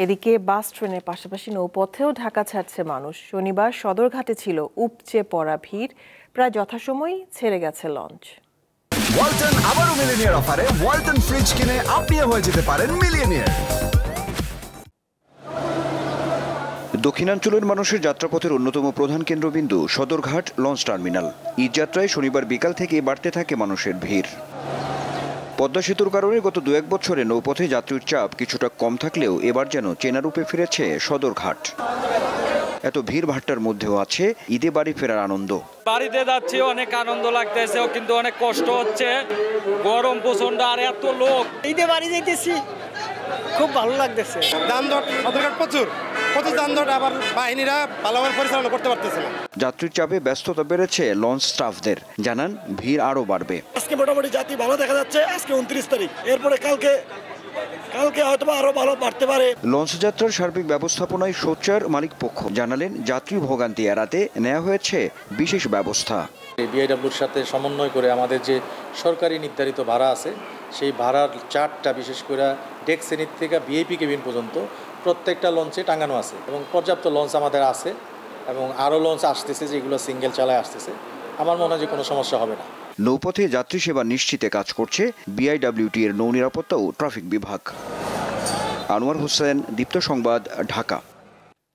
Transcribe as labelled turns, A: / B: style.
A: এদিকে বাস ট্রেনের পাশাপাশি নৌপথেও ঢাকা ছাড়ছে মানুষ। শনিবার সদরঘাটে ছিল উপচে পড়া ভিড়, প্রায় যথাসময়েই ছেড়ে গেছে লঞ্চ।
B: ওয়ালটন আবারও মিলিয়নিয়ার অফারে ওয়ালটন ফ্রিজ কিনে আপনিও হয়ে যেতে পারেন মিলিয়নিয়ার।
C: দক্ষিণাঞ্চলের মানুষের যাত্রাপথের অন্যতম প্রধান কেন্দ্রবিন্দু সদরঘাট লঞ্চ টার্মিনাল। ঈদযাত্রায় শনিবার বিকাল থেকে বাড়তে থাকে মানুষের ভিড়। পদ্মা সেতুর কারণে গত 2-1 বছরে নৌপথে যাত্রীর চাপ কিছুটা কম থাকলেও এবার যেন চেনা রূপে ফিরেছে সদরঘাট। এত ভিড় ভাট্টার মধ্যেও আছে ঈদে বাড়ি ফেরার আনন্দ।
D: বাড়িতে যাচ্ছি, অনেক আনন্দ লাগতেছে, কিন্তু অনেক কষ্ট হচ্ছে, গরম প্রচন্ড, আর এত লোক।
E: ঈদে বাড়ি যাইতেছি, খুব ভালো লাগতেছে।
F: যানজট সদরঘাট প্রচুর যানজট, আবার বাহিনীরা ভালোভাবে পরিচালনা করতে পারতেছে না।
C: যাত্রীর চাপে ব্যস্ততা বেড়েছে লঞ্চ স্টাফদের, জানান ভিড় আরো বাড়বে।
G: আজকে মোটামুটি যাত্রী ভালো দেখা যাচ্ছে। আজকে 29 তারিখ, এরপরে কালকে হয়তো আরো ভালো বাড়তে পারে।
C: লঞ্চ যাত্রার সার্বিক ব্যবস্থাপনায় সোচ্চার মালিক পক্ষ জানালেন, যাত্রী ভোগান্তি এড়াতে নেওয়া হয়েছে বিশেষ ব্যবস্থা।
H: বিআইডব্লিউর সাথে সমন্বয় করে আমাদের যে সরকারি নির্ধারিত ভাড়া আছে, সেই ভাড়ার চার্টটা বিশেষ করে ডেক শ্রেণীর থেকে ভিআইপি কেবিন পর্যন্ত প্রত্যেকটা লঞ্চে টাঙানো আছে, এবং পর্যাপ্ত লঞ্চ আমাদের আছে, এবং আরও লঞ্চ আসতেছে যেগুলো সিঙ্গেল চালায় আসতেছে। আমার মনে হয় যে কোনো সমস্যা হবে না।
C: নৌপথে যাত্রী সেবা নিশ্চিতে কাজ করছে বিআইডব্লিউটি এর নৌ নিরাপত্তা ও ট্রাফিক বিভাগ। আনোয়ার হোসেন, দীপ্ত সংবাদ, ঢাকা।